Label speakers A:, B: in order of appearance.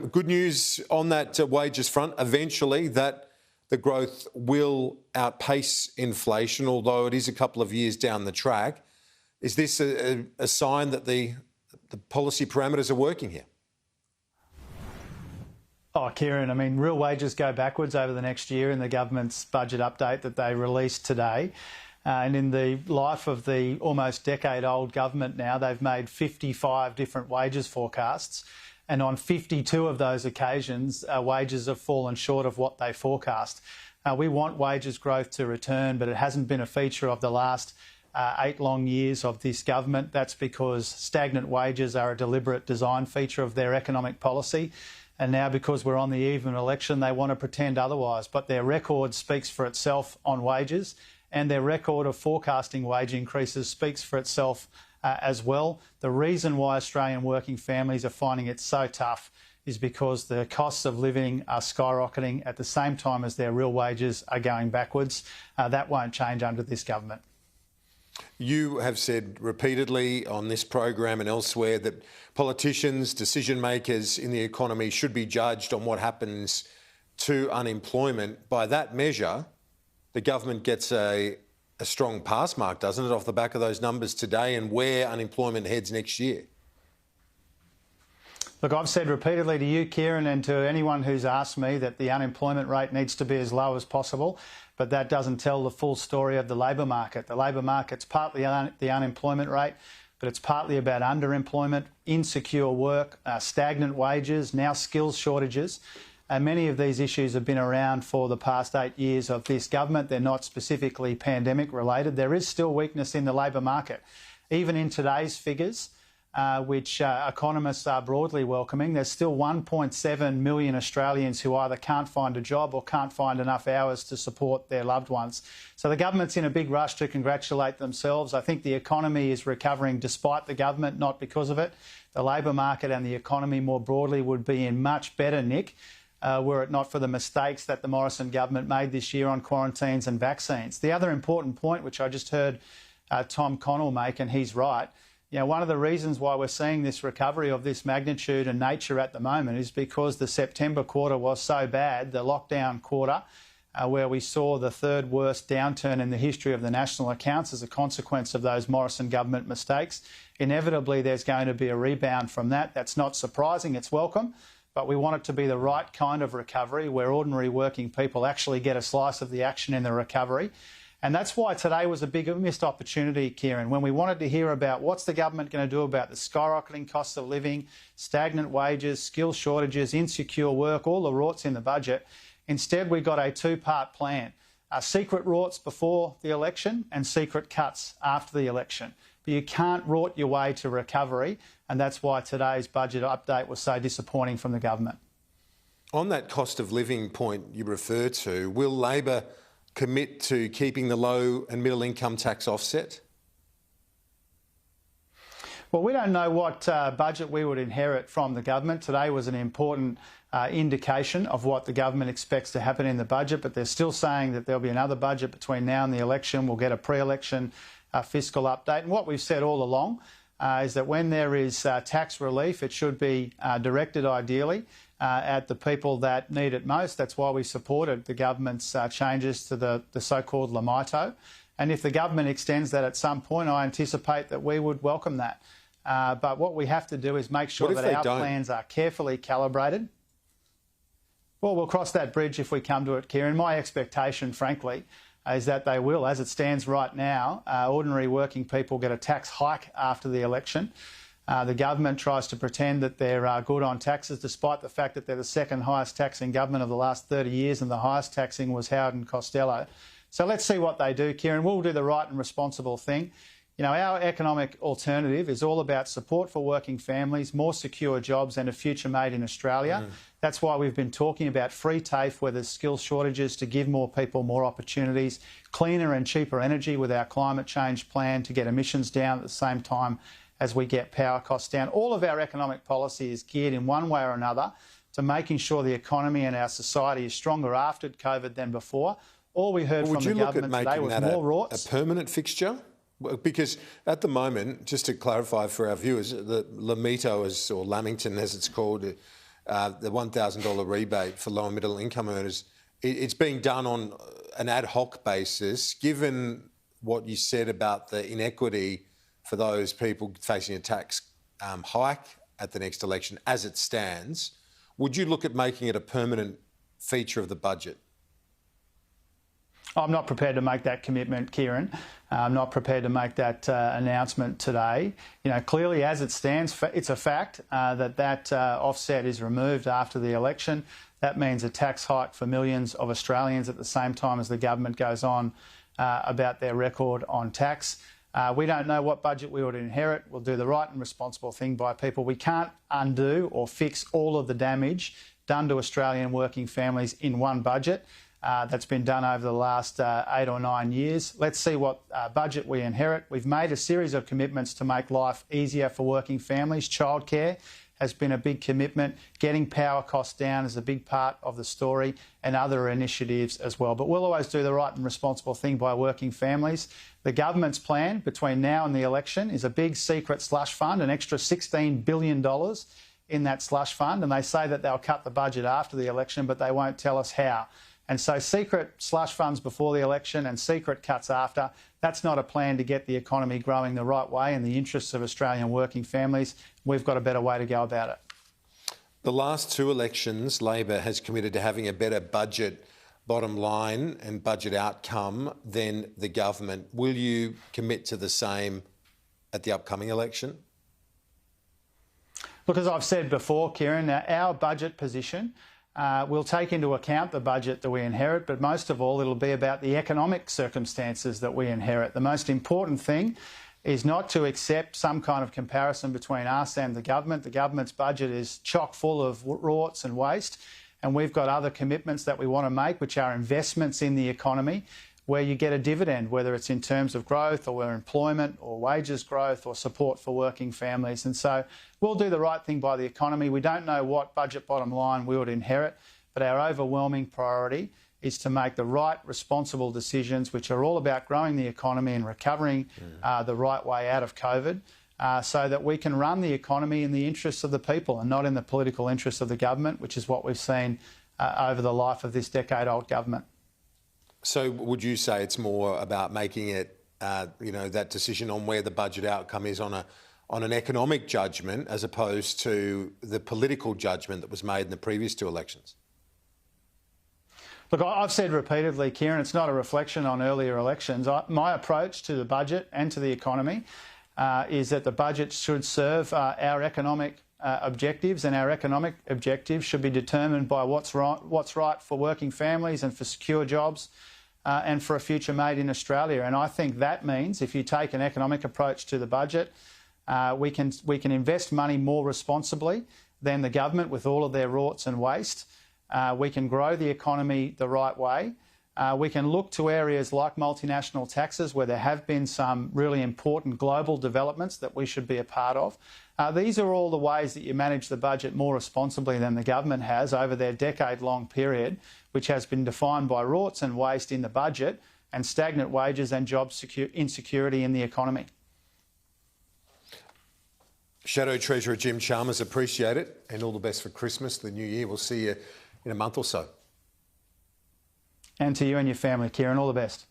A: Good news on that wages front. Eventually, that the growth will outpace inflation, although it is a couple of years down the track. Is this a sign that the policy parameters are working here?
B: Oh, Kieran, I mean, real wages go backwards over the next year in the government's budget update that they released today. And in the life of the almost decade-old government now, they've made 55 different wages forecasts. And on 52 of those occasions, wages have fallen short of what they forecast. We want wages growth to return, but it hasn't been a feature of the last 8 long years of this government. That's because stagnant wages are a deliberate design feature of their economic policy. And now, because we're on the eve of an election, they want to pretend otherwise. But their record speaks for itself on wages, and their record of forecasting wage increases speaks for itself as well. The reason why Australian working families are finding it so tough is because the costs of living are skyrocketing at the same time as their real wages are going backwards. That won't change under this government.
A: You have said repeatedly on this program and elsewhere that politicians, decision makers in the economy should be judged on what happens to unemployment. By that measure, the government gets a strong pass mark, doesn't it, off the back of those numbers today and where unemployment heads next year?
B: Look, I've said repeatedly to you, Kieran, and to anyone who's asked me that the unemployment rate needs to be as low as possible, but that doesn't tell the full story of the labour market. The labour market's partly the unemployment rate, but it's partly about underemployment, insecure work, stagnant wages, now skills shortages. Many of these issues have been around for the past 8 years of this government. They're not specifically pandemic related. There is still weakness in the labour market. Even in today's figures, which economists are broadly welcoming, there's still 1.7 million Australians who either can't find a job or can't find enough hours to support their loved ones. So the government's in a big rush to congratulate themselves. I think the economy is recovering despite the government, not because of it. The labour market and the economy more broadly would be in much better nick were it not for the mistakes that the Morrison government made this year on quarantines and vaccines. The other important point, which I just heard Tom Connell make, and he's right, one of the reasons why we're seeing this recovery of this magnitude and nature at the moment is because the September quarter was so bad, the lockdown quarter, where we saw the third worst downturn in the history of the national accounts as a consequence of those Morrison government mistakes. Inevitably, there's going to be a rebound from that. That's not surprising, it's welcome. But we want it to be the right kind of recovery where ordinary working people actually get a slice of the action in the recovery. And that's why today was a big missed opportunity, Kieran, when we wanted to hear about what's the government going to do about the skyrocketing costs of living, stagnant wages, skill shortages, insecure work, all the rorts in the budget. Instead, we got a two-part plan. Secret rorts before the election and secret cuts after the election. But you can't rort your way to recovery, and that's why today's budget update was so disappointing from the government.
A: On that cost of living point you refer to, will Labor commit to keeping the low and middle income tax offset?
B: Well, we don't know what budget we would inherit from the government. Today was an important indication of what the government expects to happen in the budget, but they're still saying that there'll be another budget between now and the election. We'll get a pre-election fiscal update. And what we've said all along is that when there is tax relief, it should be directed ideally at the people that need it most. That's why we supported the government's changes to the so-called Lamito. And if the government extends that at some point, I anticipate that we would welcome that. But what we have to do is make sure that our plans are carefully calibrated. Well, we'll cross that bridge if we come to it, Kieran. My expectation, frankly, is that they will. As it stands right now, ordinary working people get a tax hike after the election. The government tries to pretend that they're good on taxes, despite the fact that they're the second highest taxing government of the last 30 years, and the highest taxing was Howard and Costello. So let's see what they do, Kieran. We'll do the right and responsible thing. Our economic alternative is all about support for working families, more secure jobs and a future made in Australia. That's why we've been talking about free TAFE where there's skills shortages to give more people more opportunities, cleaner and cheaper energy with our climate change plan to get emissions down at the same time as we get power costs down. All of our economic policy is geared in one way or another to making sure the economy and our society is stronger after COVID than before. All we heard from the government today was more rorts.
A: A permanent fixture? Because at the moment, just to clarify for our viewers, the Lamito, or Lamington as it's called, the $1,000 rebate for low and middle income earners, it's being done on an ad hoc basis. Given what you said about the inequity for those people facing a tax hike at the next election as it stands, would you look at making it a permanent feature of the budget?
B: I'm not prepared to make that commitment, Kieran. I'm not prepared to make that announcement today. You know, clearly, as it stands, it's a fact that offset is removed after the election. That means a tax hike for millions of Australians at the same time as the government goes on about their record on tax. We don't know what budget we would inherit. We'll do the right and responsible thing by people. We can't undo or fix all of the damage done to Australian working families in one budget. That's been done over the last 8 or 9 years. Let's see what budget we inherit. We've made a series of commitments to make life easier for working families. Childcare has been a big commitment. Getting power costs down is a big part of the story, and other initiatives as well. But we'll always do the right and responsible thing by working families. The government's plan between now and the election is a big secret slush fund, an extra $16 billion in that slush fund, and they say that they'll cut the budget after the election, but they won't tell us how. And so secret slush funds before the election and secret cuts after, that's not a plan to get the economy growing the right way in the interests of Australian working families. We've got a better way to go about it.
A: The last 2 elections, Labor has committed to having a better budget bottom line and budget outcome than the government. Will you commit to the same at the upcoming election?
B: Look, as I've said before, Kieran, our budget position will take into account the budget that we inherit, but most of all, it'll be about the economic circumstances that we inherit. The most important thing is not to accept some kind of comparison between us and the government. The government's budget is chock full of rorts and waste, and we've got other commitments that we want to make, which are investments in the economy, where you get a dividend, whether it's in terms of growth or employment or wages growth or support for working families. And so we'll do the right thing by the economy. We don't know what budget bottom line we would inherit, but our overwhelming priority is to make the right, responsible decisions, which are all about growing the economy and recovering the right way out of COVID, so that we can run the economy in the interests of the people and not in the political interests of the government, which is what we've seen over the life of this decade-old government.
A: So would you say it's more about making it, that decision on where the budget outcome is on an economic judgment as opposed to the political judgment that was made in the previous 2 elections?
B: Look, I've said repeatedly, Kieran, it's not a reflection on earlier elections. My approach to the budget and to the economy is that the budget should serve our economic objectives, and our economic objectives should be determined by what's right for working families and for secure jobs and for a future made in Australia. And I think that means if you take an economic approach to the budget, we can invest money more responsibly than the government with all of their rorts and waste. We can grow the economy the right way. We can look to areas like multinational taxes where there have been some really important global developments that we should be a part of. These are all the ways that you manage the budget more responsibly than the government has over their decade-long period, which has been defined by rorts and waste in the budget and stagnant wages and job insecurity in the economy.
A: Shadow Treasurer Jim Chalmers, appreciate it, and all the best for Christmas, the new year. We'll see you in a month or so.
B: And to you and your family, Kieran, all the best.